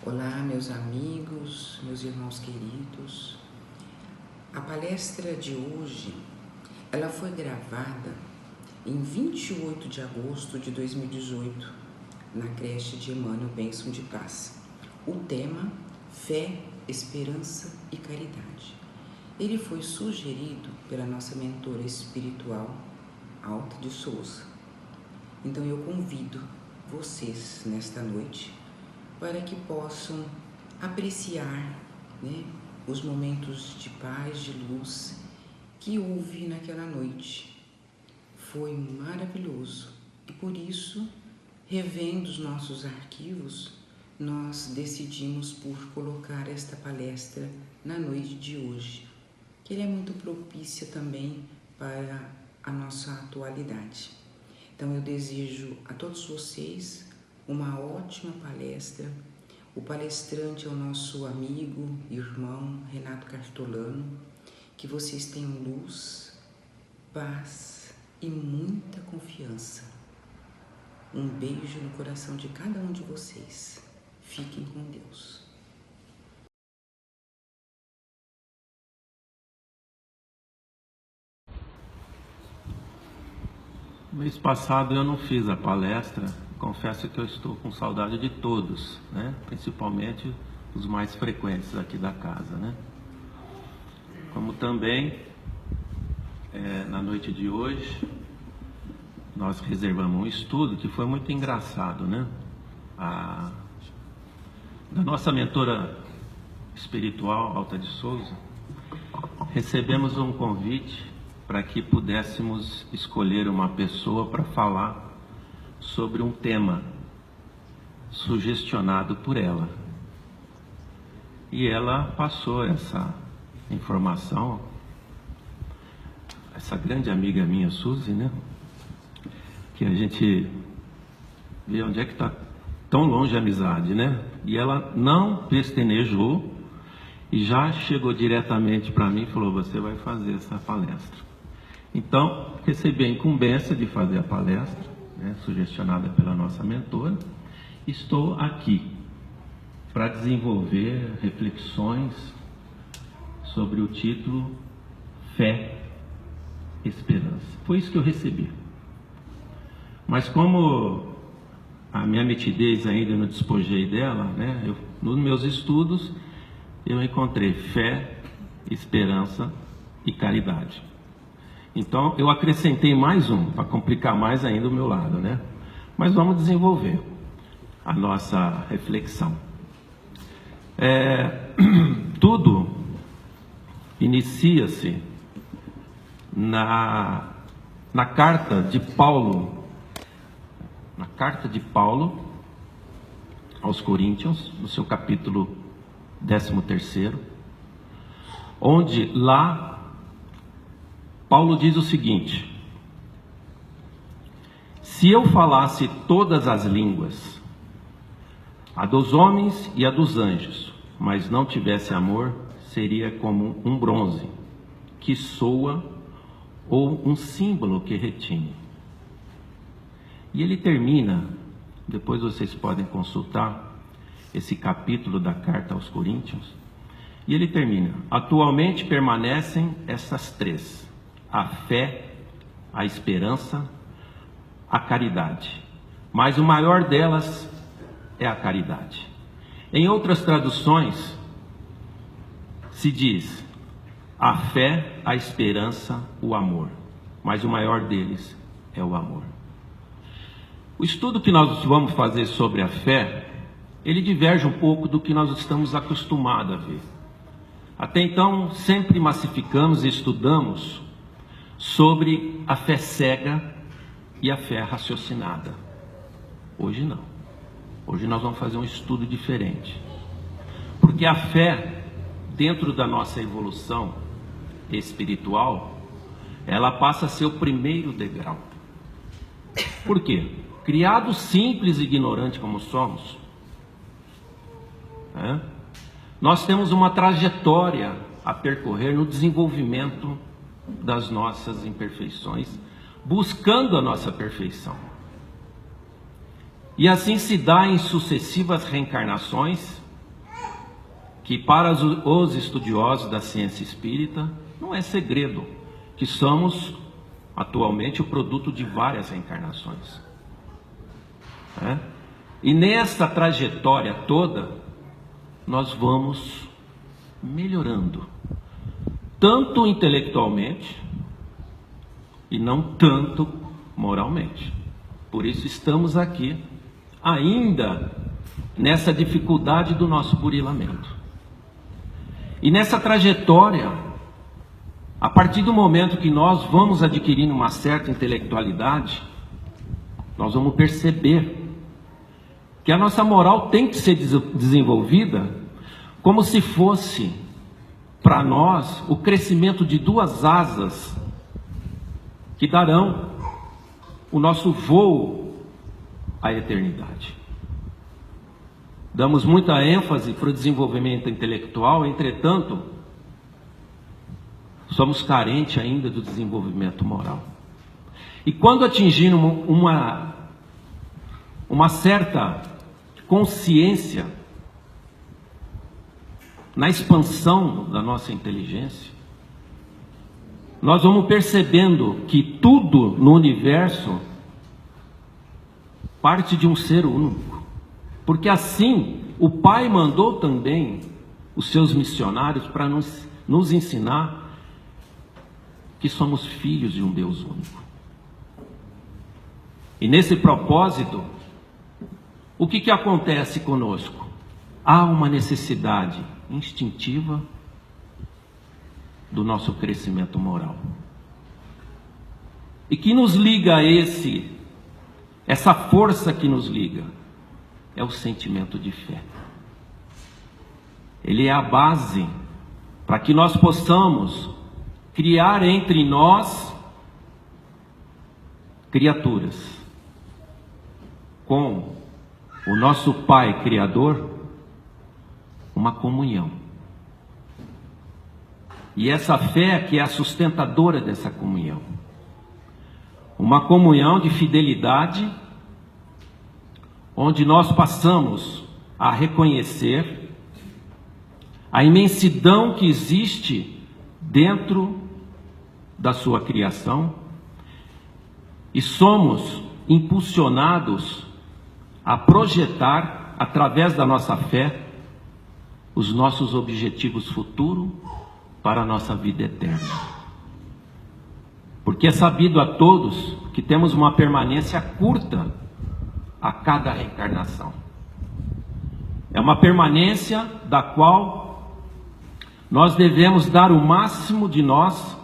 Olá, meus amigos, meus irmãos queridos. A palestra de hoje, ela foi gravada em 28 de agosto de 2018, na creche de Emmanuel Bênção de Paz. O tema, Fé, Esperança e Caridade. Ele foi sugerido pela nossa mentora espiritual, Alta de Souza. Então eu convido vocês nesta noite para que possam apreciar, os momentos de paz, de luz que houve naquela noite. Foi maravilhoso e por isso, revendo os nossos arquivos, nós decidimos por colocar esta palestra na noite de hoje, que ela é muito propícia também para a nossa atualidade. Então eu desejo a todos vocês uma ótima palestra. O palestrante é o nosso amigo, irmão Renato Cartolano. Que vocês tenham luz, paz e muita confiança. Um beijo no coração de cada um de vocês. Fiquem com Deus. Mês passado eu não fiz a palestra, confesso que eu estou com saudade de todos, principalmente os mais frequentes aqui da casa. Como também, na noite de hoje, nós reservamos um estudo que foi muito engraçado, Da nossa mentora espiritual, Alta de Souza, recebemos um convite para que pudéssemos escolher uma pessoa para falar sobre um tema sugestionado por ela. E ela passou essa informação, essa grande amiga minha, Suzy, que a gente vê onde é que está tão longe a amizade, E ela não pestanejou e já chegou diretamente para mim e falou: você vai fazer essa palestra. Então, recebi a incumbência de fazer a palestra, sugestionada pela nossa mentora. Estou aqui para desenvolver reflexões sobre o título Fé, Esperança. Foi isso que eu recebi. Mas como a minha nitidez ainda não despojei dela, nos meus estudos eu encontrei fé, esperança e caridade. Então, eu acrescentei mais um, para complicar mais ainda o meu lado, Mas vamos desenvolver a nossa reflexão. Tudo inicia-se na carta de Paulo, aos Coríntios, no seu capítulo 13º, onde lá Paulo diz o seguinte: se eu falasse todas as línguas, a dos homens e a dos anjos, mas não tivesse amor, seria como um bronze que soa ou um símbolo que retine. E ele termina, depois vocês podem consultar esse capítulo da carta aos Coríntios, e ele termina: atualmente permanecem essas três: a fé, a esperança, a caridade. Mas o maior delas é a caridade. Em outras traduções, se diz a fé, a esperança, o amor. Mas o maior deles é o amor. O estudo que nós vamos fazer sobre a fé, ele diverge um pouco do que nós estamos acostumados a ver. Até então, sempre massificamos e estudamos sobre a fé cega e a fé raciocinada. Hoje não. Hoje nós vamos fazer um estudo diferente. Porque a fé, dentro da nossa evolução espiritual, ela passa a ser o primeiro degrau. Por quê? Criados simples e ignorantes como somos, nós temos uma trajetória a percorrer no desenvolvimento das nossas imperfeições, buscando a nossa perfeição. E assim se dá em sucessivas reencarnações que para os estudiosos da ciência espírita não é segredo que somos atualmente o produto de várias reencarnações. E nessa trajetória toda, nós vamos melhorando, tanto intelectualmente e não tanto moralmente. Por isso estamos aqui, ainda nessa dificuldade do nosso burilamento. E nessa trajetória, a partir do momento que nós vamos adquirindo uma certa intelectualidade, nós vamos perceber que a nossa moral tem que ser desenvolvida como se fosse para nós o crescimento de duas asas que darão o nosso voo à eternidade. Damos muita ênfase para o desenvolvimento intelectual, entretanto, somos carentes ainda do desenvolvimento moral. E quando atingimos uma certa consciência na expansão da nossa inteligência, nós vamos percebendo que tudo no universo parte de um ser único. Porque assim, o Pai mandou também os seus missionários para nos ensinar que somos filhos de um Deus único. E nesse propósito, o que acontece conosco? Há uma necessidade instintiva do nosso crescimento moral. E que nos liga a essa força que nos liga, é o sentimento de fé. Ele é a base para que nós possamos criar entre nós criaturas com o nosso Pai Criador, uma comunhão. E essa fé que é a sustentadora dessa comunhão. Uma comunhão de fidelidade, onde nós passamos a reconhecer a imensidão que existe dentro da sua criação e somos impulsionados a projetar, através da nossa fé, os nossos objetivos futuros para a nossa vida eterna. Porque é sabido a todos que temos uma permanência curta a cada reencarnação. É uma permanência da qual nós devemos dar o máximo de nós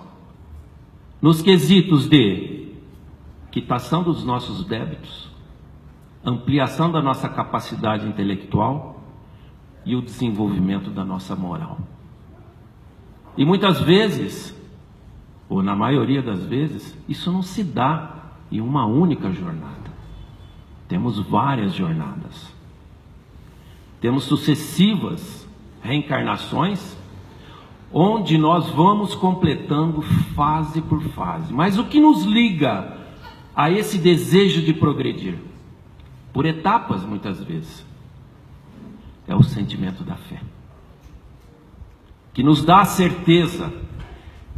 nos quesitos de quitação dos nossos débitos, ampliação da nossa capacidade intelectual e o desenvolvimento da nossa moral. E muitas vezes, ou na maioria das vezes, isso não se dá em uma única jornada. Temos várias jornadas. Temos sucessivas reencarnações, onde nós vamos completando fase por fase. Mas o que nos liga a esse desejo de progredir? Por etapas, muitas vezes, é o sentimento da fé, que nos dá a certeza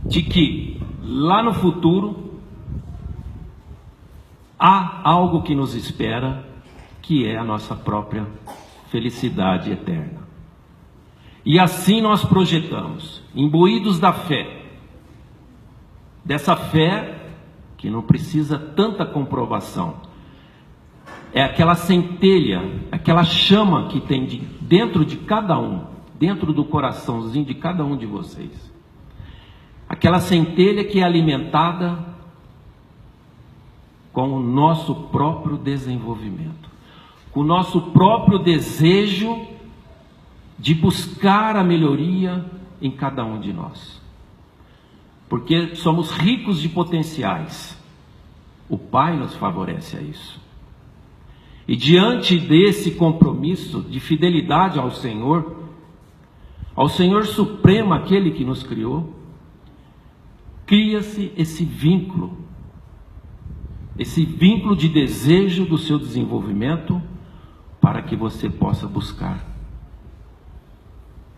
de que lá no futuro há algo que nos espera, que é a nossa própria felicidade eterna. E assim nós projetamos, imbuídos da fé, dessa fé que não precisa tanta comprovação, é aquela centelha, aquela chama que tem dentro de cada um, dentro do coraçãozinho de cada um de vocês, aquela centelha que é alimentada com o nosso próprio desenvolvimento, com o nosso próprio desejo de buscar a melhoria em cada um de nós. Porque somos ricos de potenciais. O Pai nos favorece a isso. E diante desse compromisso de fidelidade ao Senhor Supremo, aquele que nos criou, cria-se esse vínculo de desejo do seu desenvolvimento, para que você possa buscar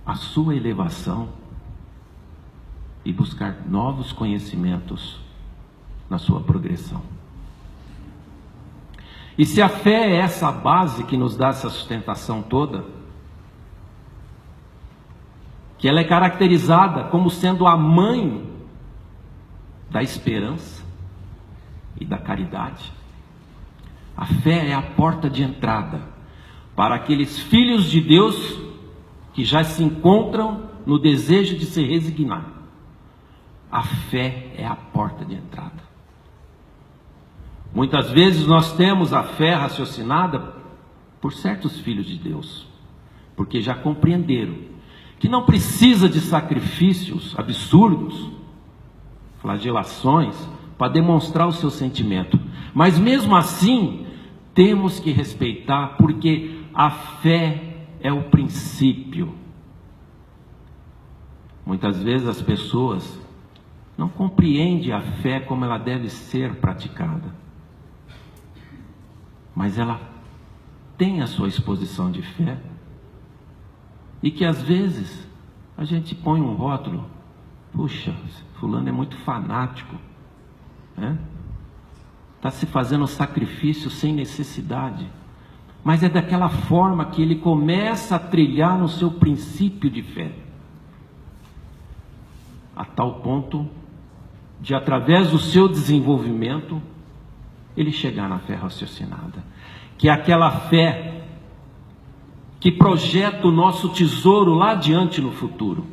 a sua elevação e buscar novos conhecimentos na sua progressão. E se a fé é essa base que nos dá essa sustentação toda, que ela é caracterizada como sendo a mãe da esperança e da caridade, a fé é a porta de entrada para aqueles filhos de Deus que já se encontram no desejo de se resignar. A fé é a porta de entrada. Muitas vezes nós temos a fé raciocinada por certos filhos de Deus, porque já compreenderam que não precisa de sacrifícios absurdos, flagelações, para demonstrar o seu sentimento. Mas mesmo assim, temos que respeitar, porque a fé é o princípio. Muitas vezes as pessoas não compreendem a fé como ela deve ser praticada. Mas ela tem a sua exposição de fé, e que às vezes a gente põe um rótulo: puxa, fulano é muito fanático, né? Está se fazendo sacrifício sem necessidade. Mas é daquela forma que ele começa a trilhar no seu princípio de fé, a tal ponto de, através do seu desenvolvimento, ele chegar na fé raciocinada, que é aquela fé que projeta o nosso tesouro lá adiante no futuro.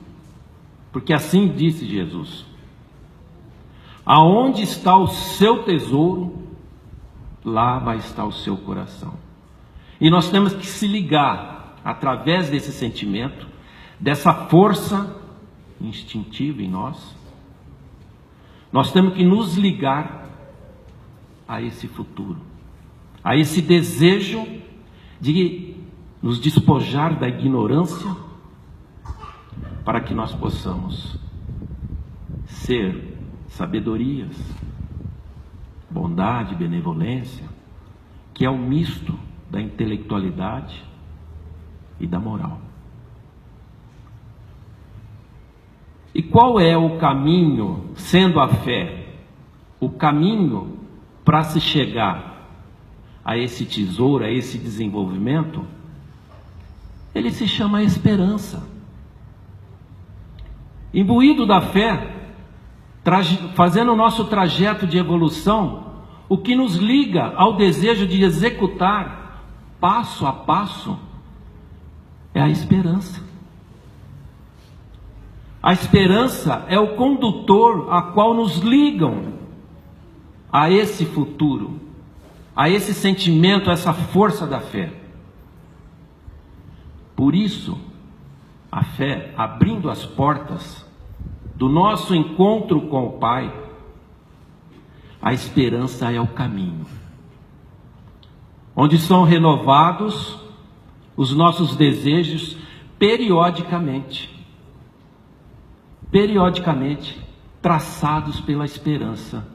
Porque assim disse Jesus: aonde está o seu tesouro, lá vai estar o seu coração. E nós temos que se ligar, através desse sentimento, dessa força instintiva em nós, nós temos que nos ligar a esse futuro, a esse desejo de nos despojar da ignorância, para que nós possamos ser sabedorias, bondade, benevolência, que é o misto da intelectualidade e da moral. E qual é o caminho, sendo a fé, o caminho para se chegar a esse tesouro, a esse desenvolvimento? Ele se chama esperança. Imbuído da fé, fazendo o nosso trajeto de evolução, o que nos liga ao desejo de executar passo a passo é a esperança. A esperança é o condutor a qual nos ligam a esse futuro, a esse sentimento, a essa força da fé. Por isso, a fé, abrindo as portas do nosso encontro com o Pai, a esperança é o caminho, onde são renovados os nossos desejos periodicamente, traçados pela esperança,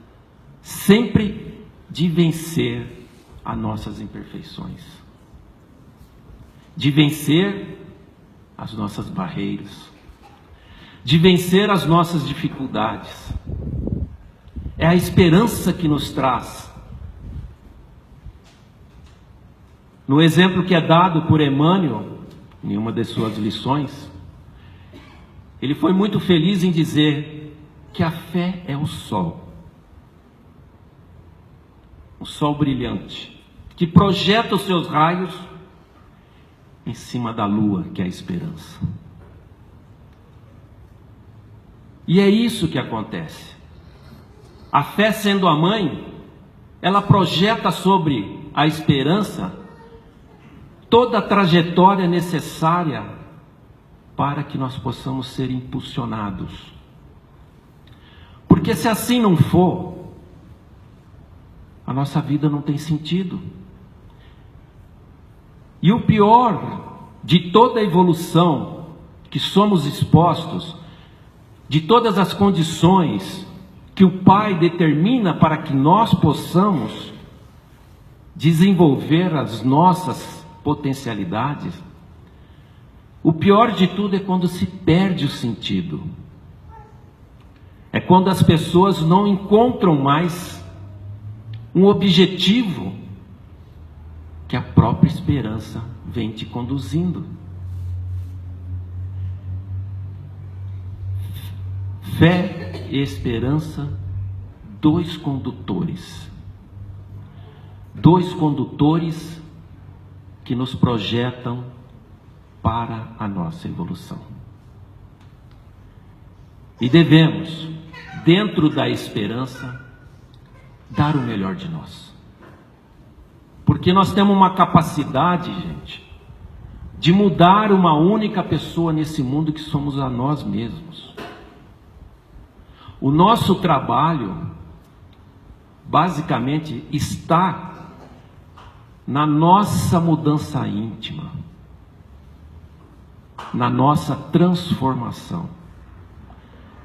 sempre de vencer as nossas imperfeições, de vencer as nossas barreiras, de vencer as nossas dificuldades. É a esperança que nos traz. No exemplo que é dado por Emmanuel, em uma de suas lições, ele foi muito feliz em dizer que a fé é o sol. Um sol brilhante, que projeta os seus raios em cima da lua, que é a esperança. E é isso que acontece. A fé, sendo a mãe, ela projeta sobre a esperança toda a trajetória necessária para que nós possamos ser impulsionados. Porque se assim não for, a nossa vida não tem sentido. E o pior de toda a evolução que somos expostos, de todas as condições que o Pai determina para que nós possamos desenvolver as nossas potencialidades, O pior de tudo é quando se perde o sentido. É quando as pessoas não encontram mais um objetivo que a própria esperança vem te conduzindo. Fé e esperança, dois condutores. Dois condutores que nos projetam para a nossa evolução. E devemos, dentro da esperança, dar o melhor de nós. Porque nós temos uma capacidade, gente, de mudar uma única pessoa nesse mundo que somos a nós mesmos. O nosso trabalho, basicamente, está na nossa mudança íntima, na nossa transformação,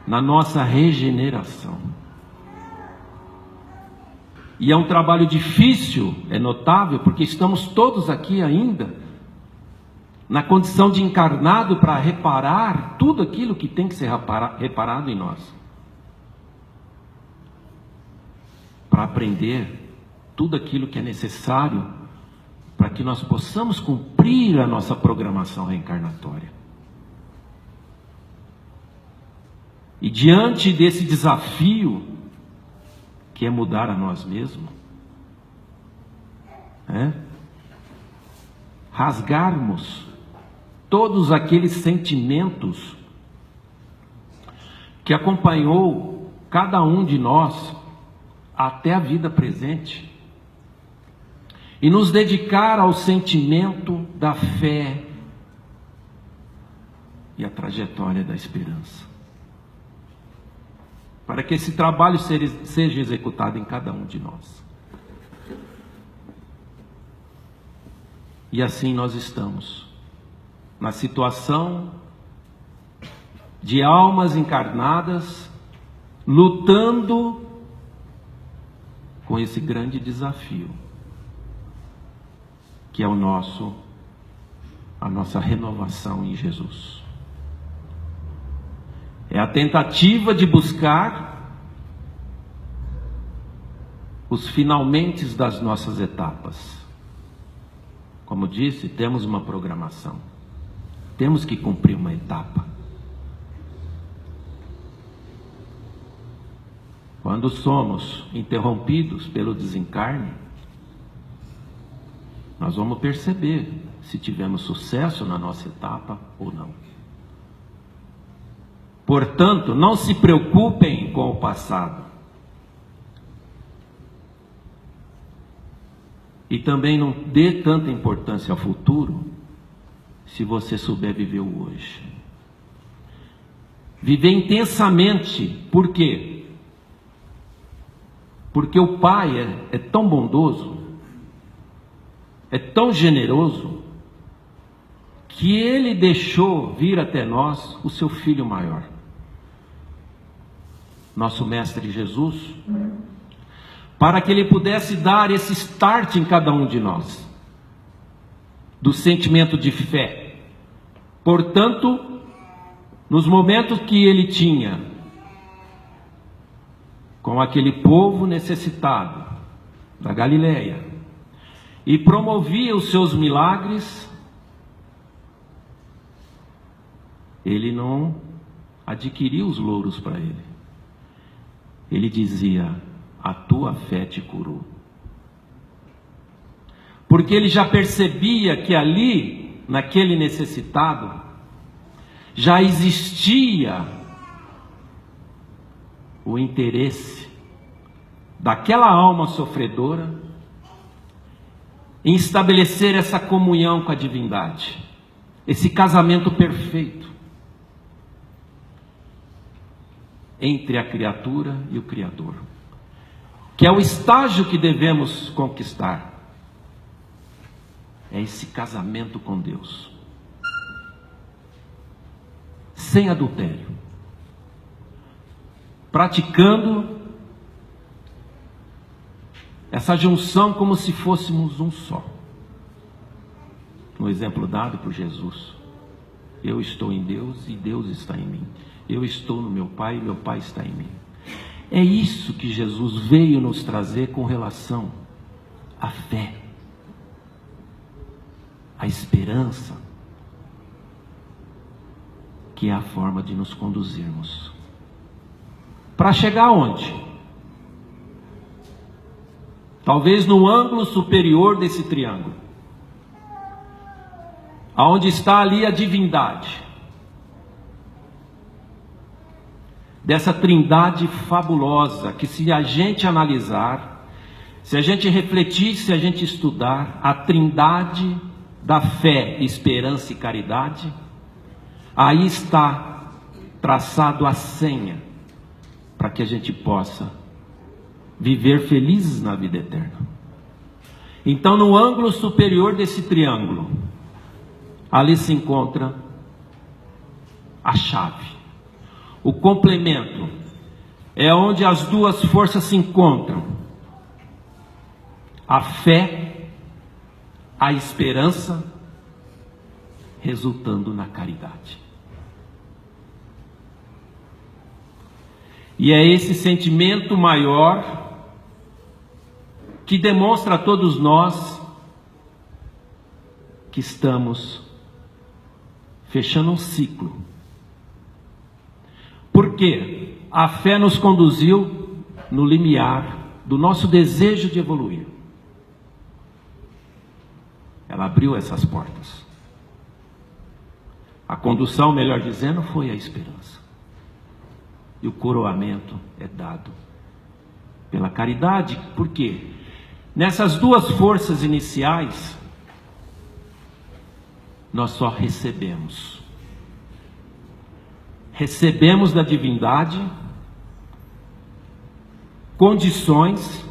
na nossa regeneração. E é um trabalho difícil, é notável, porque estamos todos aqui ainda na condição de encarnado para reparar tudo aquilo que tem que ser reparado em nós. Para aprender tudo aquilo que é necessário para que nós possamos cumprir a nossa programação reencarnatória. E diante desse desafio, que é mudar a nós mesmos, rasgarmos todos aqueles sentimentos que acompanhou cada um de nós até a vida presente, e nos dedicar ao sentimento da fé e a trajetória da esperança, para que esse trabalho seja executado em cada um de nós. E assim nós estamos na situação de almas encarnadas lutando com esse grande desafio, que é a nossa renovação em Jesus. É a tentativa de buscar os finalmente das nossas etapas. Como disse, temos uma programação. Temos que cumprir uma etapa. Quando somos interrompidos pelo desencarne, nós vamos perceber se tivemos sucesso na nossa etapa ou não. Portanto, não se preocupem com o passado. E também não dê tanta importância ao futuro, se você souber viver o hoje. Viver intensamente. Por quê? Porque o Pai é tão bondoso, é tão generoso, que Ele deixou vir até nós o seu Filho maior, nosso Mestre Jesus, para que Ele pudesse dar esse start em cada um de nós, do sentimento de fé. Portanto, nos momentos que Ele tinha com aquele povo necessitado da Galileia, e promovia os seus milagres, Ele não adquiriu os louros para Ele. Ele dizia: a tua fé te curou. Porque Ele já percebia que ali, naquele necessitado, já existia o interesse daquela alma sofredora em estabelecer essa comunhão com a divindade, esse casamento perfeito entre a criatura e o Criador, que é o estágio que devemos conquistar. É esse casamento com Deus, sem adultério, praticando essa junção como se fôssemos um só, no exemplo dado por Jesus. Eu estou em Deus e Deus está em mim. Eu estou no meu Pai e meu Pai está em mim. É isso que Jesus veio nos trazer com relação à fé, à esperança, que é a forma de nos conduzirmos. Para chegar aonde? Talvez no ângulo superior desse triângulo, aonde está ali a divindade, dessa trindade fabulosa, que se a gente analisar, se a gente refletir, se a gente estudar, a trindade da fé, esperança e caridade, aí está traçado a senha para que a gente possa viver felizes na vida eterna. Então, no ângulo superior desse triângulo, ali se encontra a chave. O complemento é onde as duas forças se encontram: a fé, a esperança, resultando na caridade. E é esse sentimento maior que demonstra a todos nós que estamos fechando um ciclo. Porque a fé nos conduziu no limiar do nosso desejo de evoluir. Ela abriu essas portas. A condução, melhor dizendo, foi a esperança. E o coroamento é dado pela caridade. Por quê? Nessas duas forças iniciais, nós só recebemos. Recebemos da divindade condições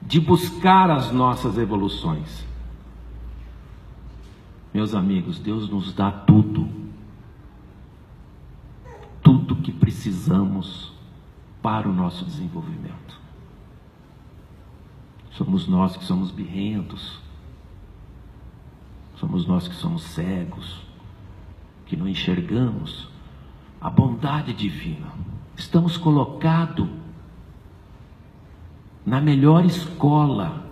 de buscar as nossas evoluções. Meus amigos, Deus nos dá tudo. Tudo que precisamos para o nosso desenvolvimento. Somos nós que somos birrentos. Somos nós que somos cegos, que não enxergamos a bondade divina. Estamos colocados na melhor escola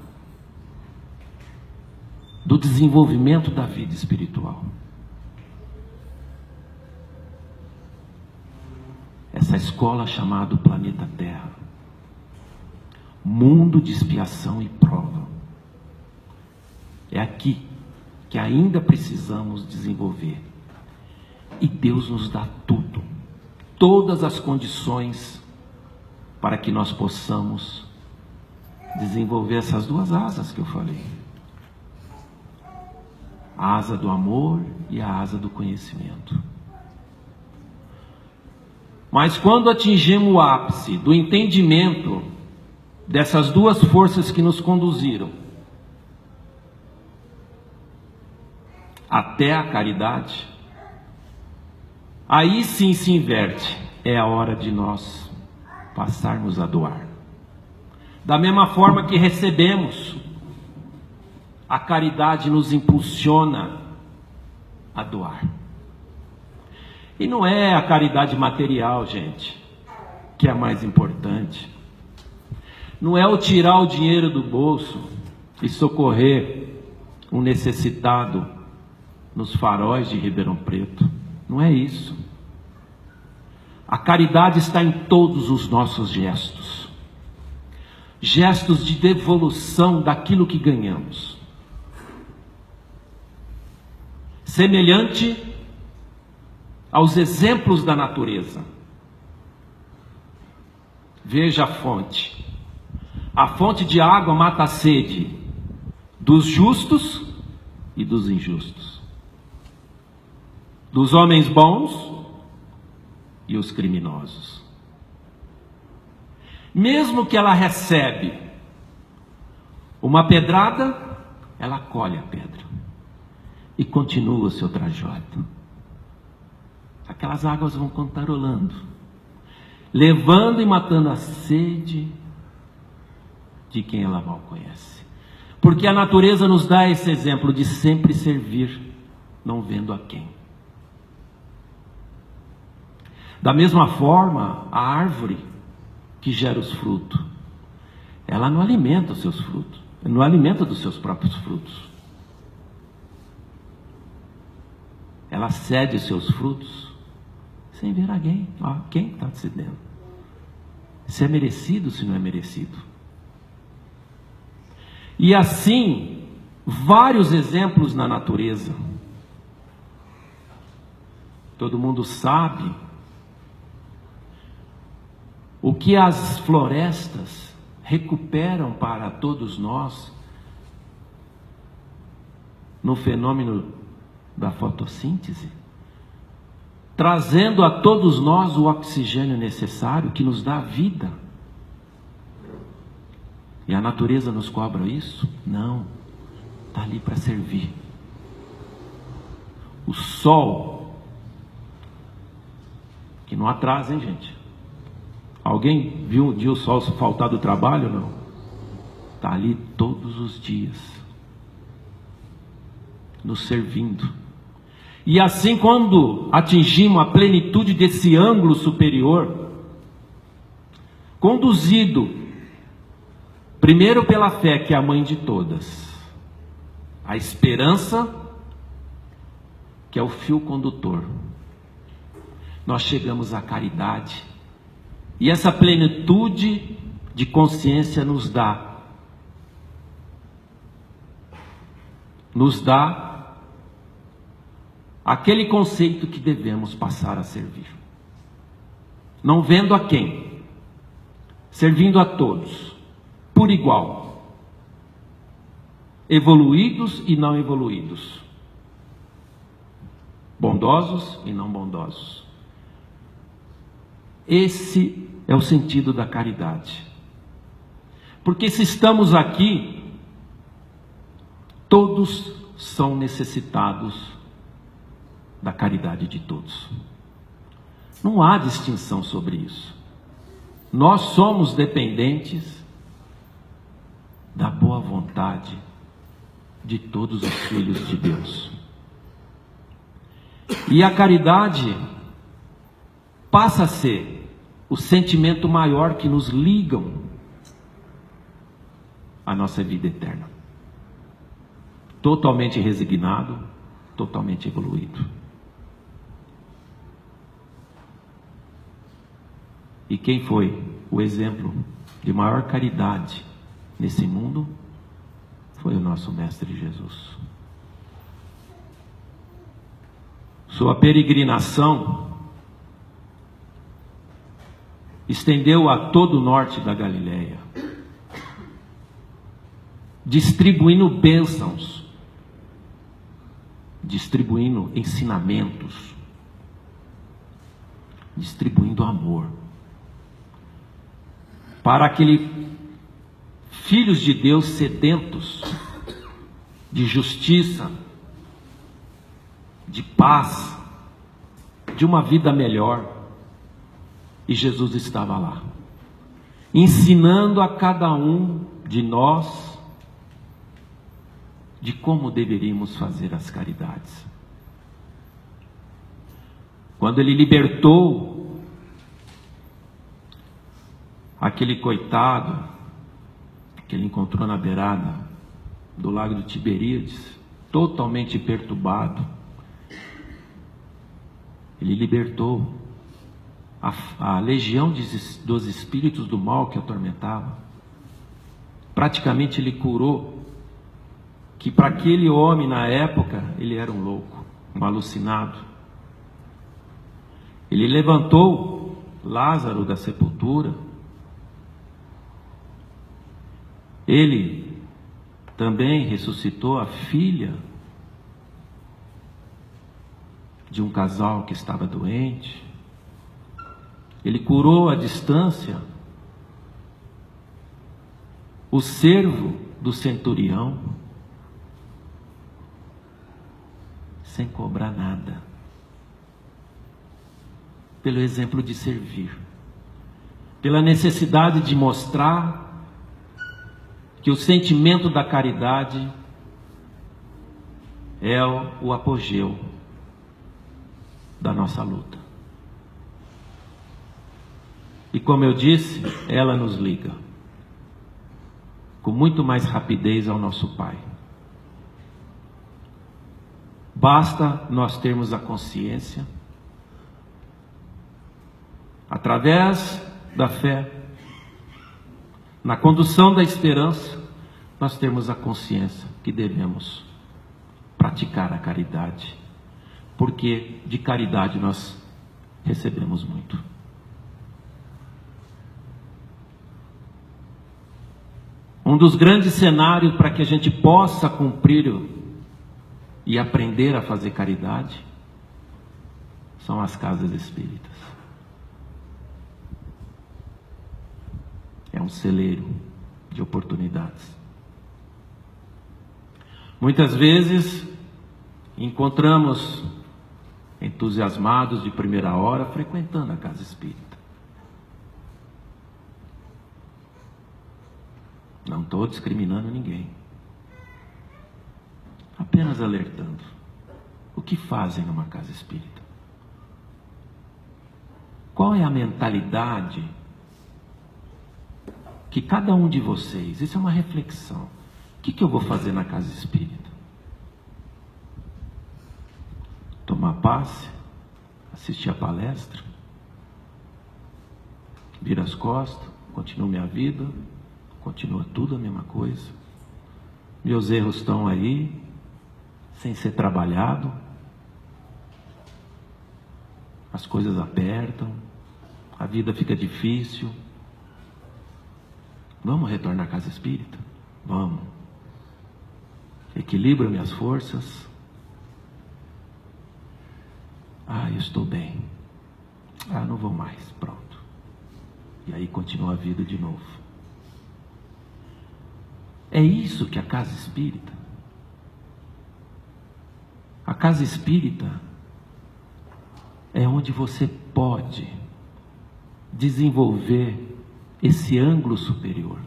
do desenvolvimento da vida espiritual. Essa escola chamada planeta Terra, mundo de expiação e prova. É aqui que ainda precisamos desenvolver. E Deus nos dá tudo, todas as condições para que nós possamos desenvolver essas duas asas que eu falei. A asa do amor e a asa do conhecimento. Mas quando atingimos o ápice do entendimento dessas duas forças que nos conduziram até a caridade, aí sim se inverte. É a hora de nós passarmos a doar. Da mesma forma que recebemos, a caridade nos impulsiona a doar. E não é a caridade material, gente, que é a mais importante. Não é o tirar o dinheiro do bolso e socorrer um necessitado nos faróis de Ribeirão Preto. Não é isso. A caridade está em todos os nossos gestos. Gestos de devolução daquilo que ganhamos. Semelhante aos exemplos da natureza. Veja a fonte. A fonte de água mata a sede dos justos e dos injustos, dos homens bons e os criminosos. Mesmo que ela recebe uma pedrada, ela colhe a pedra e continua o seu trajeto. Aquelas águas vão cantarolando, levando e matando a sede de quem ela mal conhece. Porque a natureza nos dá esse exemplo de sempre servir não vendo a quem. Da mesma forma, a árvore que gera os frutos, ela não alimenta os seus frutos, não alimenta dos seus próprios frutos. Ela cede os seus frutos sem ver alguém. Quem está cedendo? Se é merecido, se não é merecido. E assim, vários exemplos na natureza. Todo mundo sabe o que as florestas recuperam para todos nós no fenômeno da fotossíntese, trazendo a todos nós o oxigênio necessário que nos dá vida. E a natureza nos cobra isso? Não, está ali para servir. O sol, que não atrasa, hein, gente? Alguém viu um dia o sol faltar do trabalho? Não. Está ali todos os dias, nos servindo. E assim, quando atingimos a plenitude desse ângulo superior, conduzido primeiro pela fé, que é a mãe de todas, a esperança, que é o fio condutor, nós chegamos à caridade. E essa plenitude de consciência nos dá aquele conceito que devemos passar a servir. Não vendo a quem, servindo a todos, por igual, evoluídos e não evoluídos, bondosos e não bondosos. Esse é o sentido da caridade. Porque se estamos aqui, todos são necessitados da caridade de todos. Não há distinção sobre isso. Nós somos dependentes da boa vontade de todos os filhos de Deus. E a caridade passa a ser o sentimento maior que nos ligam à nossa vida eterna. Totalmente resignado, totalmente evoluído. E quem foi o exemplo de maior caridade nesse mundo? Foi o nosso Mestre Jesus. Sua peregrinação estendeu a todo o norte da Galileia, distribuindo bênçãos, distribuindo ensinamentos, distribuindo amor, para aqueles filhos de Deus sedentos de justiça, de paz, de uma vida melhor. E Jesus estava lá, ensinando a cada um de nós de como deveríamos fazer as caridades. Quando ele libertou aquele coitado que ele encontrou na beirada do lago de Tiberíades, totalmente perturbado, ele libertou a legião dos espíritos do mal que atormentava. Praticamente ele curou, que para aquele homem na época, ele era um louco, um alucinado. Ele levantou Lázaro da sepultura. Ele também ressuscitou a filha de um casal que estava doente. Ele curou à distância o servo do centurião, sem cobrar nada, pelo exemplo de servir, pela necessidade de mostrar que o sentimento da caridade é o apogeu da nossa luta. E como eu disse, ela nos liga com muito mais rapidez ao nosso Pai. Basta nós termos a consciência, através da fé, na condução da esperança, nós temos a consciência que devemos praticar a caridade, porque de caridade nós recebemos muito. Um dos grandes cenários para que a gente possa cumprir e aprender a fazer caridade são as casas espíritas. É um celeiro de oportunidades. Muitas vezes encontramos entusiasmados de primeira hora frequentando a casa espírita. Não estou discriminando ninguém, apenas alertando. O que fazem numa casa espírita? Qual é a mentalidade que cada um de vocês, isso é uma reflexão, o que eu vou fazer na casa espírita? Tomar passe, assistir a palestra, vira as costas, continuo minha vida, continua tudo a mesma coisa, meus erros estão aí, sem ser trabalhado, as coisas apertam, a vida fica difícil. Vamos retornar à casa espírita? Vamos. Equilibra minhas forças. Eu estou bem. Não vou mais. Pronto. E aí continua a vida de novo. É isso que a casa espírita. A casa espírita é onde você pode desenvolver esse ângulo superior,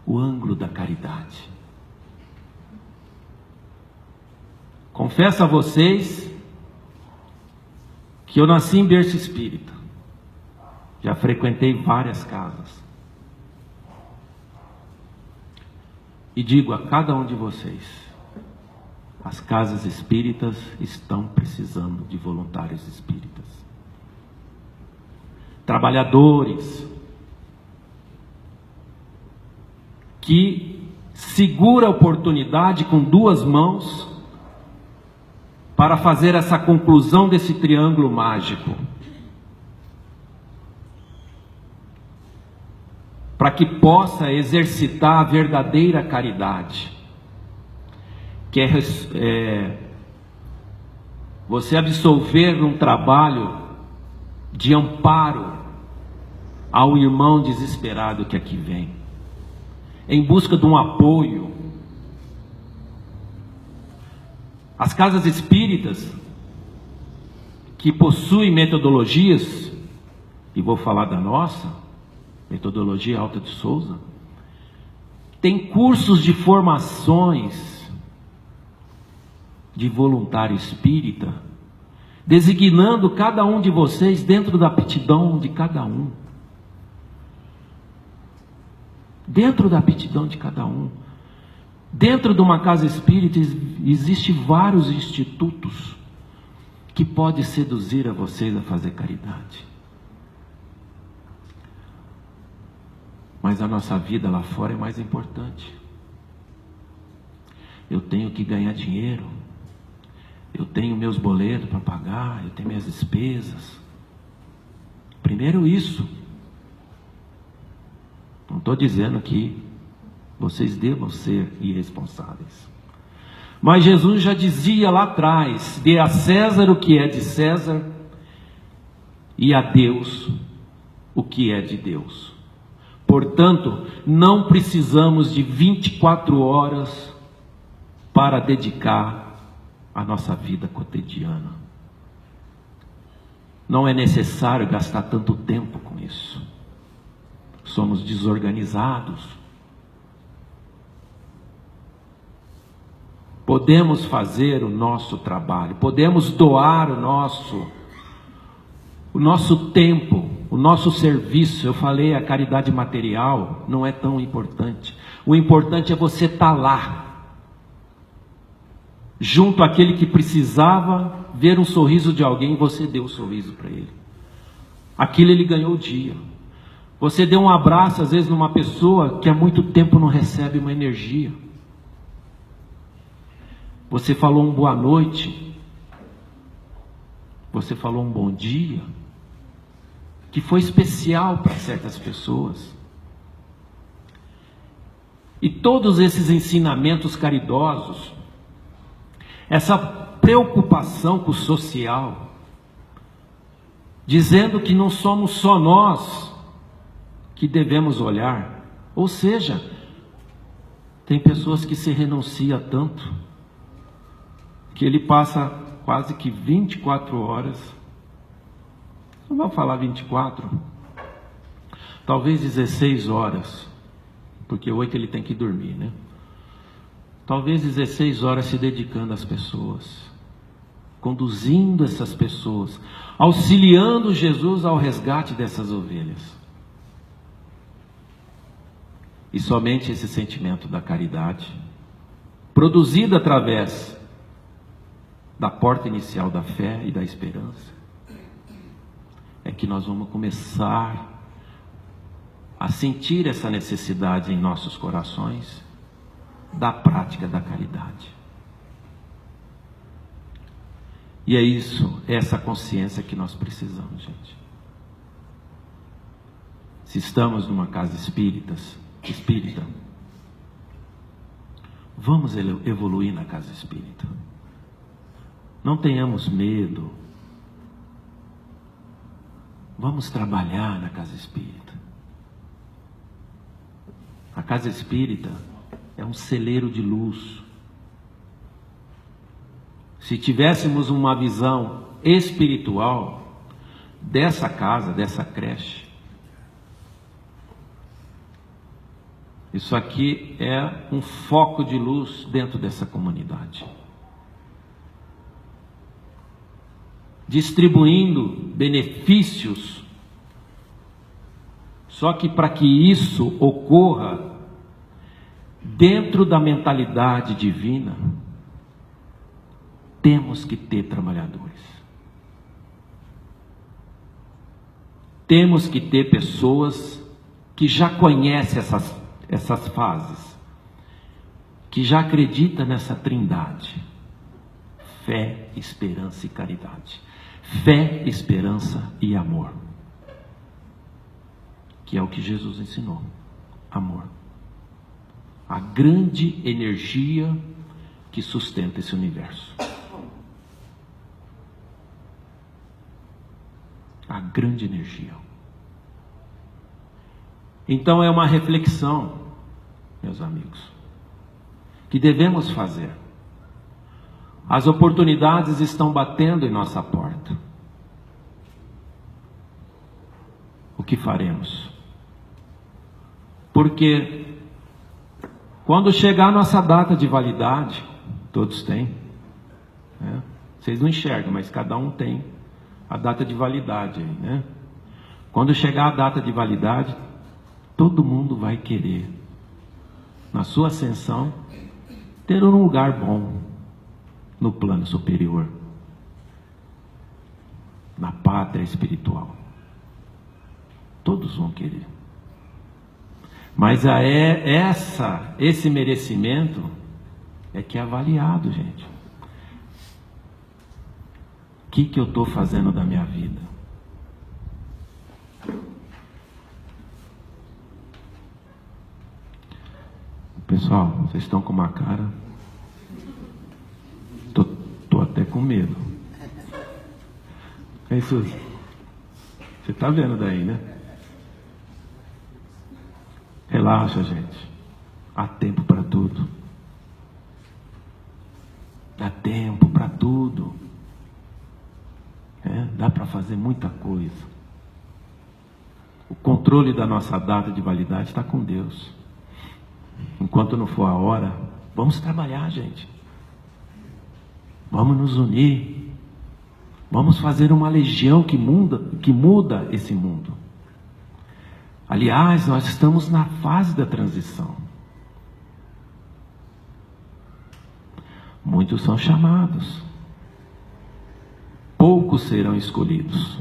o ângulo da caridade. Confesso a vocês que eu nasci em berço espírita, já frequentei várias casas, e digo a cada um de vocês, as casas espíritas estão precisando de voluntários espíritas, trabalhadores que segura a oportunidade com duas mãos para fazer essa conclusão desse triângulo mágico, para que possa exercitar a verdadeira caridade, que é você absolver um trabalho de amparo ao irmão desesperado que aqui vem, em busca de um apoio. As casas espíritas que possuem metodologias, e vou falar da nossa, metodologia Alta de Souza, tem cursos de formações de voluntário espírita, designando cada um de vocês dentro da aptidão de cada um. Dentro da aptidão de cada um. Dentro de uma casa espírita existe vários institutos que podem seduzir a vocês a fazer caridade. Mas a nossa vida lá fora é mais importante. Eu tenho que ganhar dinheiro, eu tenho meus boletos para pagar, eu tenho minhas despesas. Primeiro isso. Não estou dizendo que vocês devam ser irresponsáveis, mas Jesus já dizia lá atrás: dê a César o que é de César e a Deus o que é de Deus. Portanto, não precisamos de 24 horas para dedicar a nossa vida cotidiana. Não é necessário gastar tanto tempo com isso. Somos desorganizados. podemos fazer o nosso trabalho, podemos doar o nosso tempo, o nosso serviço. Eu falei, a caridade material não é tão importante. O importante é você estar lá, junto àquele que precisava ver um sorriso de alguém, você deu o sorriso para ele. Aquilo ele ganhou o dia. Você deu um abraço, às vezes, numa pessoa que há muito tempo não recebe uma energia. Você falou um boa noite. Você falou um bom dia, que foi especial para certas pessoas. E todos esses ensinamentos caridosos, essa preocupação com o social, dizendo que não somos só nós que devemos olhar. Ou seja, tem pessoas que se renuncia tanto, que ele passa quase que 24 horas, não vou falar 24, talvez 16 horas, porque 8 ele tem que dormir, né? Talvez 16 horas se dedicando às pessoas, conduzindo essas pessoas, auxiliando Jesus ao resgate dessas ovelhas. E somente esse sentimento da caridade, produzido através da porta inicial da fé e da esperança, é que nós vamos começar a sentir essa necessidade em nossos corações da prática da caridade. E é isso, é essa consciência que nós precisamos, gente. Se estamos numa casa espírita, vamos evoluir na casa espírita. Não tenhamos medo. Vamos trabalhar na casa espírita. A casa espírita é um celeiro de luz. Se tivéssemos uma visão espiritual dessa casa, dessa creche, isso aqui é um foco de luz dentro dessa comunidade, distribuindo benefícios. Só que para que isso ocorra dentro da mentalidade divina, temos que ter trabalhadores. Temos que ter pessoas que já conhecem essas fases, que já acreditam nessa trindade: fé, esperança e caridade. Fé, esperança e amor, que é o que Jesus ensinou. Amor, a grande energia que sustenta esse universo. A grande energia. Então é uma reflexão, meus amigos, que devemos fazer. As oportunidades estão batendo em nossa porta. O que faremos? Porque quando chegar a nossa data de validade, todos têm, né? Vocês não enxergam, mas cada um tem a data de validade aí, né? Quando chegar a data de validade, todo mundo vai querer, na sua ascensão, ter um lugar bom no plano superior, na pátria espiritual. Todos vão querer. Mas esse merecimento é que é avaliado, gente. O que eu estou fazendo da minha vida? Pessoal, vocês estão com uma cara... Tô até com medo. É isso. Você está vendo daí, né? Relaxa, gente. Há tempo para tudo. Dá tempo para tudo. Dá para fazer muita coisa. O controle da nossa data de validade está com Deus. Enquanto não for a hora, vamos trabalhar, gente. Vamos nos unir. Vamos fazer uma legião que muda esse mundo. Aliás, nós estamos na fase da transição. Muitos são chamados, poucos serão escolhidos.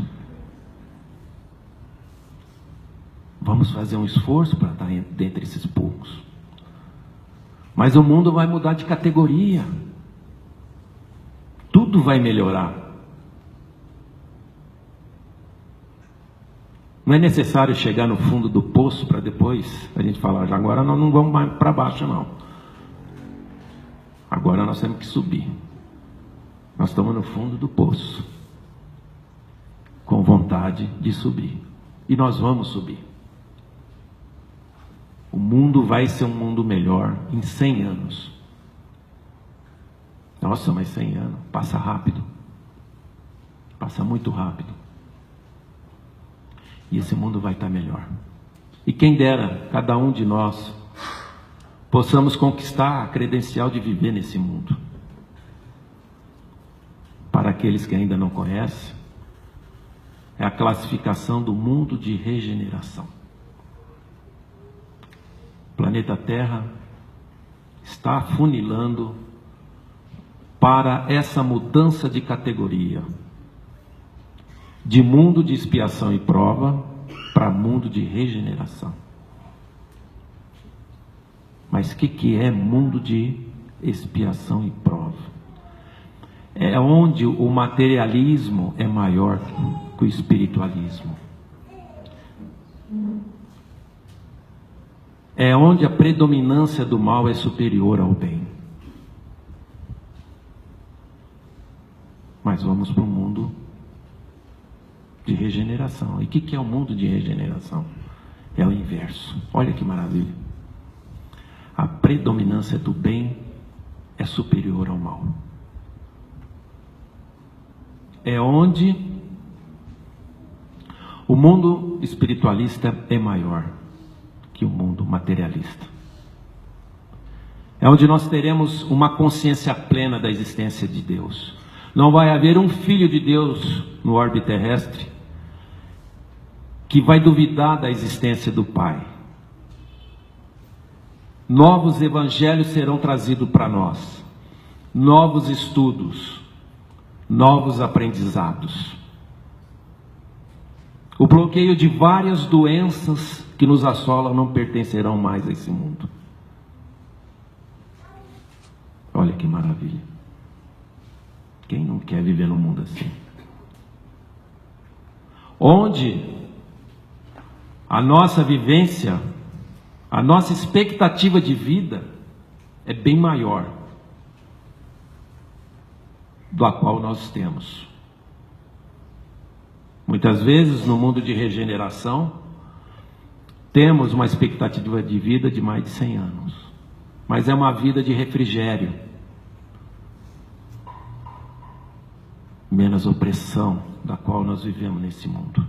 Vamos fazer um esforço para estar dentre esses poucos. Mas o mundo vai mudar de categoria. Tudo vai melhorar. Não é necessário chegar no fundo do poço para depois a gente falar, agora nós não vamos mais para baixo não. Agora nós temos que subir. Nós estamos no fundo do poço, com vontade de subir. E nós vamos subir. O mundo vai ser um mundo melhor em 100 anos. Nossa, mas 100 anos, passa rápido. Passa muito rápido. E esse mundo vai estar melhor. E quem dera, cada um de nós, possamos conquistar a credencial de viver nesse mundo. Para aqueles que ainda não conhecem, é a classificação do mundo de regeneração. O planeta Terra está afunilando para essa mudança de categoria, de mundo de expiação e prova para mundo de regeneração. Mas o que é mundo de expiação e prova? É onde o materialismo é maior que o espiritualismo. É onde a predominância do mal é superior ao bem. Mas vamos para o mundo de regeneração. E o que é o mundo de regeneração? É o inverso. Olha que maravilha. A predominância do bem é superior ao mal. É onde o mundo espiritualista é maior que o mundo materialista. É onde nós teremos uma consciência plena da existência de Deus. Não vai haver um filho de Deus no orbe terrestre que vai duvidar da existência do Pai. Novos evangelhos serão trazidos para nós, novos estudos, novos aprendizados. O bloqueio de várias doenças que nos assolam não pertencerão mais a esse mundo. Olha que maravilha. Quem não quer viver num mundo assim? Onde a nossa vivência, a nossa expectativa de vida é bem maior do qual nós temos. Muitas vezes no mundo de regeneração temos uma expectativa de vida de mais de 100 anos, mas é uma vida de refrigério, menos opressão da qual nós vivemos nesse mundo.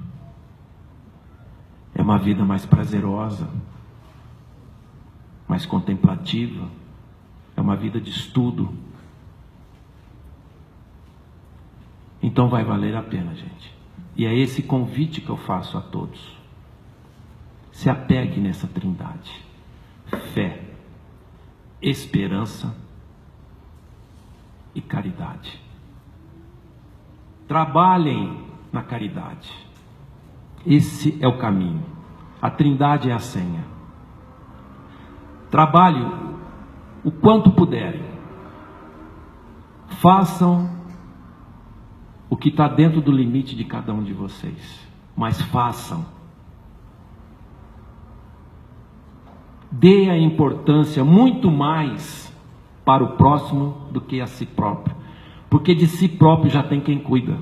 É uma vida mais prazerosa, mais contemplativa, é uma vida de estudo. Então vai valer a pena, gente. E é esse convite que eu faço a todos. Se apegue nessa trindade: fé, esperança e caridade. Trabalhem na caridade. Esse é o caminho. A trindade é a senha. Trabalhe o quanto puderem. Façam o que está dentro do limite de cada um de vocês. Mas façam. Dê a importância muito mais para o próximo do que a si próprio. Porque de si próprio já tem quem cuida.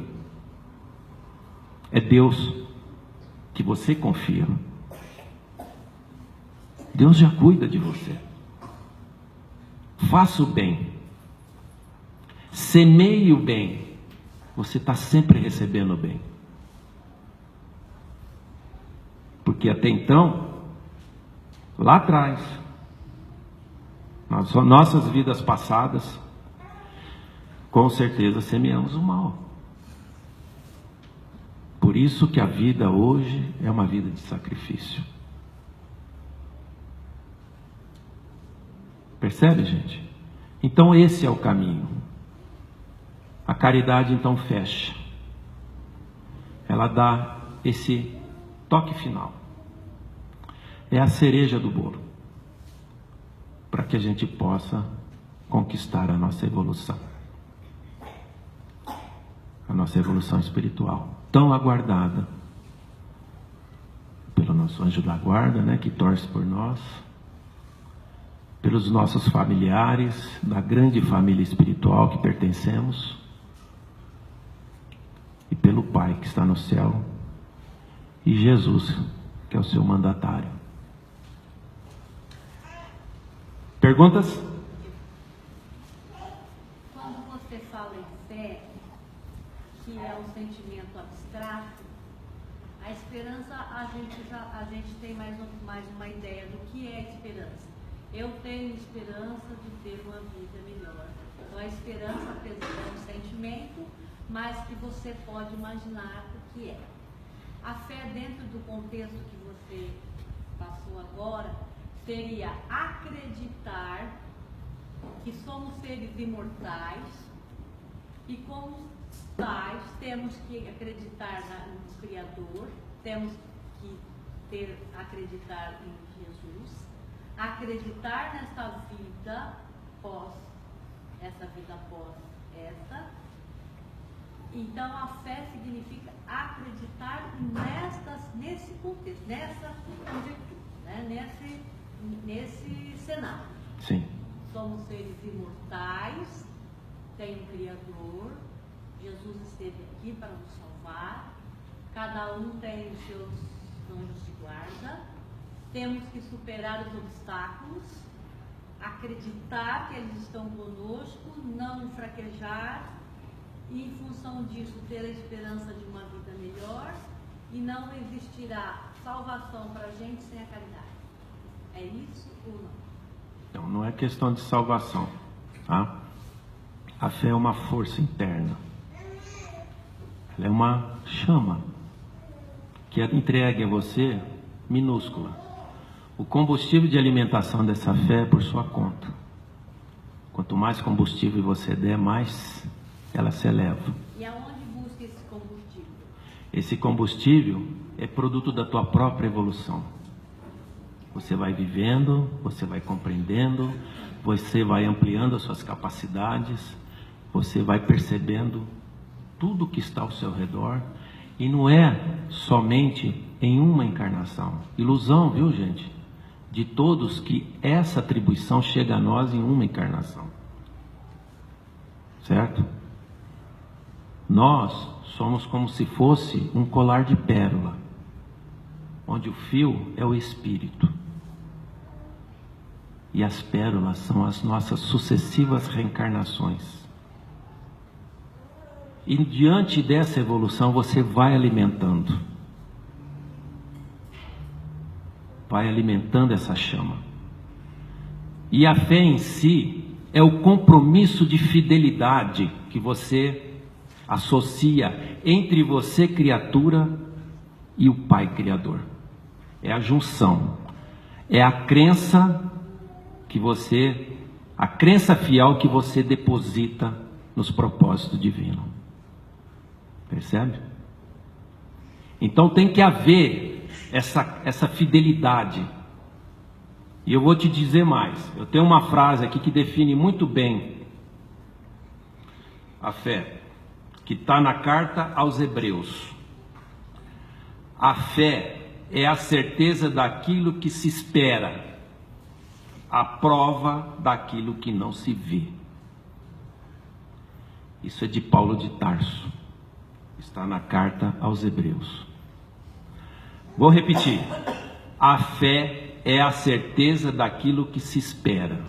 É Deus que você confia. Deus já cuida de você. Faça o bem. Semeie o bem. Você está sempre recebendo o bem. Porque até então, lá atrás, nas nossas vidas passadas, com certeza semeamos o mal. Por isso que a vida hoje é uma vida de sacrifício. Percebe, gente? Então esse é o caminho. A caridade então fecha. Ela dá esse toque final. É a cereja do bolo, para que a gente possa conquistar a nossa evolução. A nossa evolução espiritual, tão aguardada pelo nosso anjo da guarda, né, que torce por nós, pelos nossos familiares, da grande família espiritual que pertencemos, e pelo Pai que está no céu, e Jesus, que é o seu mandatário. Perguntas? Quando você fala em fé, que é um sentimento abstrato, a esperança a gente tem mais uma ideia do que é esperança. Eu tenho esperança de ter uma vida melhor. Então a esperança, apesar de um sentimento, mas que você pode imaginar o que é. A fé, dentro do contexto que você passou agora, seria acreditar que somos seres imortais e, como tais, temos que acreditar no Criador, temos que acreditar em Jesus, acreditar nessa vida após essa. Então a fé significa acreditar nesse contexto, nessa conjectura, né? nesse cenário. Sim. Somos seres imortais, tem um Criador, Jesus esteve aqui para nos salvar, cada um tem os seus anjos de guarda, temos que superar os obstáculos, acreditar que eles estão conosco, não fraquejar, e em função disso ter a esperança de uma vida melhor, e não existirá salvação para a gente sem a caridade. É isso ou não? Então, não é questão de salvação, tá? A fé é uma força interna. Ela é uma chama que é entregue a você, minúscula. O combustível de alimentação dessa fé é por sua conta. Quanto mais combustível você der, mais ela se eleva. E aonde busca esse combustível? Esse combustível é produto da tua própria evolução. Você vai vivendo, você vai compreendendo, você vai ampliando as suas capacidades, você vai percebendo tudo que está ao seu redor, e não é somente em uma encarnação. Ilusão, viu, gente? De todos que essa atribuição chega a nós em uma encarnação. Certo? Nós somos como se fosse um colar de pérola, onde o fio é o espírito. E as pérolas são as nossas sucessivas reencarnações. E diante dessa evolução você vai alimentando. Vai alimentando essa chama. E a fé em si é o compromisso de fidelidade que você associa entre você, criatura, e o Pai Criador. É a junção. É a crença a crença fiel que você deposita nos propósitos divinos. Percebe? Então tem que haver essa fidelidade. E eu vou te dizer mais. Eu tenho uma frase aqui que define muito bem a fé, que está na carta aos Hebreus. A fé é a certeza daquilo que se espera, a prova daquilo que não se vê. Isso é de Paulo de Tarso. Está na carta aos Hebreus. Vou repetir. A fé é a certeza daquilo que se espera,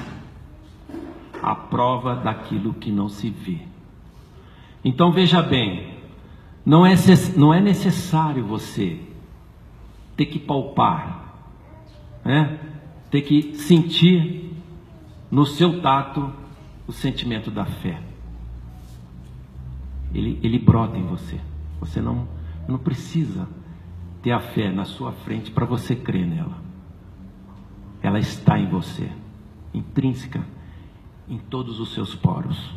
a prova daquilo que não se vê. Então veja bem, não é necessário você ter que palpar, né? Ter que sentir no seu tato o sentimento da fé. ele brota em você. Você não precisa ter a fé na sua frente para você crer nela. Ela está em você, intrínseca, em todos os seus poros.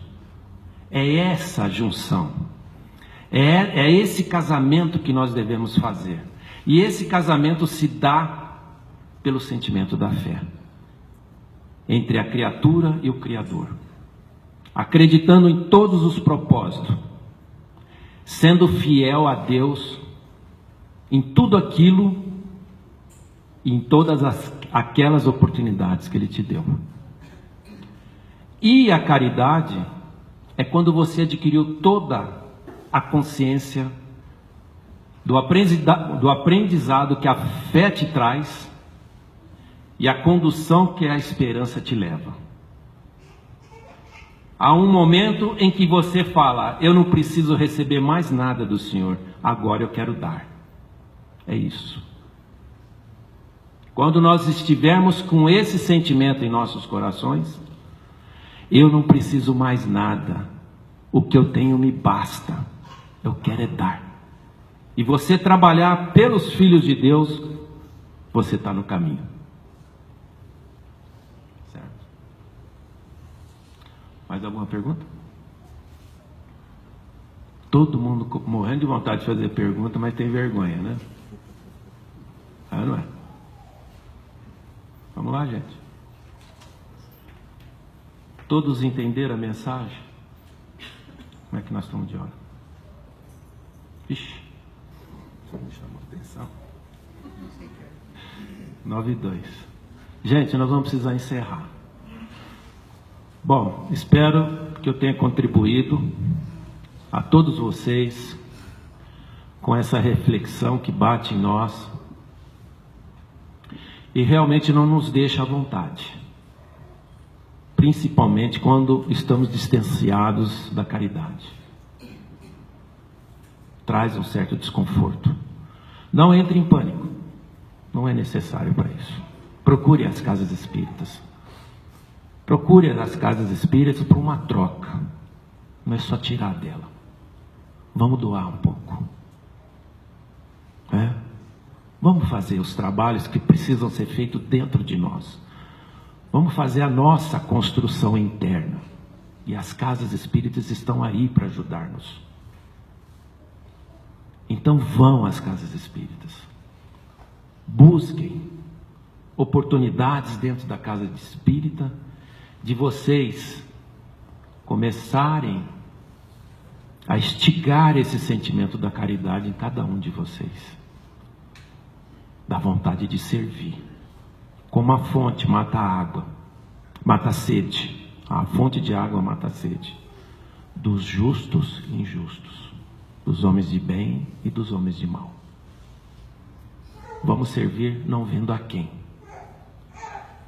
É essa junção, é esse casamento que nós devemos fazer. E esse casamento se dá pelo sentimento da fé entre a criatura e o Criador, acreditando em todos os propósitos, sendo fiel a Deus em tudo aquilo, em todas aquelas oportunidades que Ele te deu. E a caridade é quando você adquiriu toda a consciência do aprendizado que a fé te traz e a condução que a esperança te leva. Há um momento em que você fala: eu não preciso receber mais nada do Senhor, agora eu quero dar. É isso. Quando nós estivermos com esse sentimento em nossos corações, eu não preciso mais nada, o que eu tenho me basta, eu quero é dar. E você trabalhar pelos filhos de Deus, você está no caminho. Certo? Mais alguma pergunta? Todo mundo morrendo de vontade de fazer pergunta, mas tem vergonha, né? Ah, não é? Vamos lá, gente. Todos entenderam a mensagem? Como é que nós estamos de hora? Ixi, só me chamou a atenção. 9:02. Gente, nós vamos precisar encerrar. Bom, espero que eu tenha contribuído a todos vocês com essa reflexão que bate em nós e realmente não nos deixa à vontade, principalmente quando estamos distanciados da caridade. Traz um certo desconforto. Não entre em pânico, não é necessário para isso. Procure as casas espíritas. Procure as casas espíritas por uma troca, não é só tirar dela. Vamos doar um pouco, Vamos fazer os trabalhos que precisam ser feitos dentro de nós. Vamos fazer a nossa construção interna. E as casas espíritas estão aí para ajudar-nos. Então vão às casas espíritas. Busquem oportunidades dentro da casa espírita de vocês começarem a estigar esse sentimento da caridade em cada um de vocês. Da vontade de servir. Como a fonte mata a água, mata a sede. A fonte de água mata a sede. Dos justos e injustos. Dos homens de bem e dos homens de mal. Vamos servir não vendo a quem.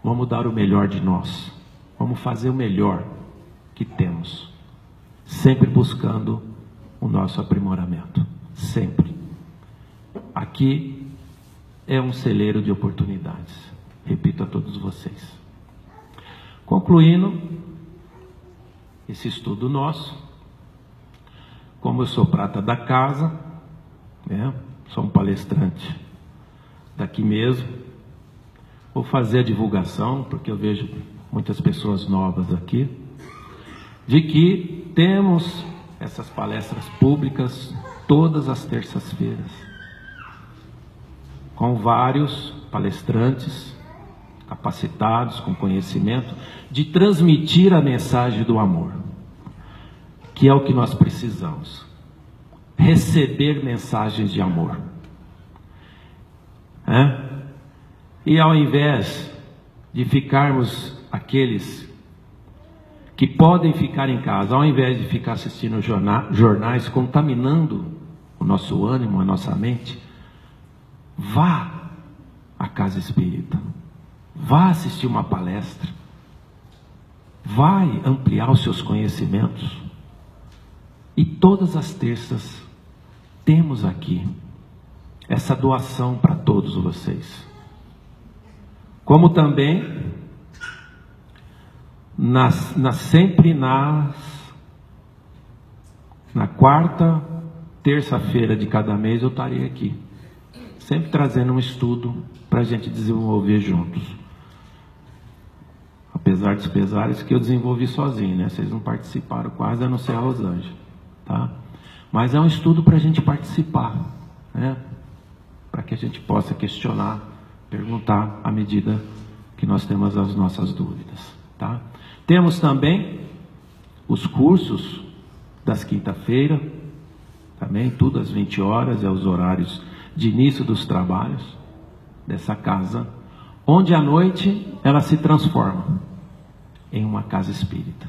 Vamos dar o melhor de nós. Vamos fazer o melhor que temos. Sempre buscando o nosso aprimoramento. Sempre. Aqui é um celeiro de oportunidades. Repito a todos vocês. Concluindo esse estudo nosso, como eu sou prata da casa, sou um palestrante daqui mesmo, vou fazer a divulgação, porque eu vejo muitas pessoas novas aqui, de que temos essas palestras públicas todas as terças-feiras, com vários palestrantes capacitados, com conhecimento, de transmitir a mensagem do amor, que é o que nós precisamos. Receber mensagens de amor. E ao invés de ficarmos aqueles que podem ficar em casa, ao invés de ficar assistindo jornais, contaminando o nosso ânimo, a nossa mente, vá à casa espírita, vá assistir uma palestra, vai ampliar os seus conhecimentos. E todas as terças temos aqui essa doação para todos vocês. Como também sempre nas Na quarta, terça-feira de cada mês eu estarei aqui, sempre trazendo um estudo para a gente desenvolver juntos. Apesar dos pesares que eu desenvolvi sozinho, né? Vocês não participaram quase, a não ser a Rosângela, tá? Mas é um estudo para a gente participar, né? Para que a gente possa questionar, perguntar à medida que nós temos as nossas dúvidas, tá? Temos também os cursos das quinta-feira, também tudo às 20 horas, é os horários de início dos trabalhos dessa casa, onde à noite ela se transforma em uma casa espírita.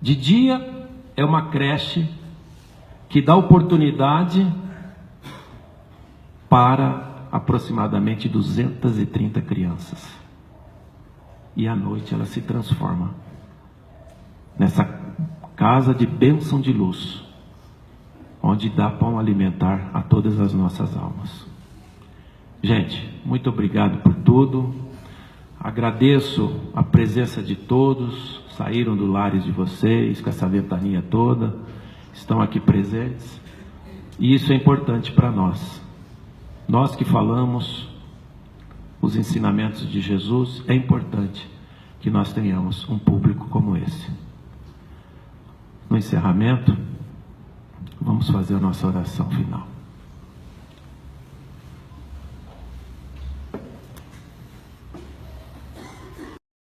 De dia é uma creche que dá oportunidade para aproximadamente 230 crianças. E à noite ela se transforma nessa casa de bênção de luz, onde dá pão alimentar a todas as nossas almas. Gente, muito obrigado por tudo. Agradeço a presença de todos, saíram do lares de vocês, com essa ventania toda, estão aqui presentes. E isso é importante para nós. Nós que falamos os ensinamentos de Jesus, é importante que nós tenhamos um público como esse. No encerramento, vamos fazer a nossa oração final.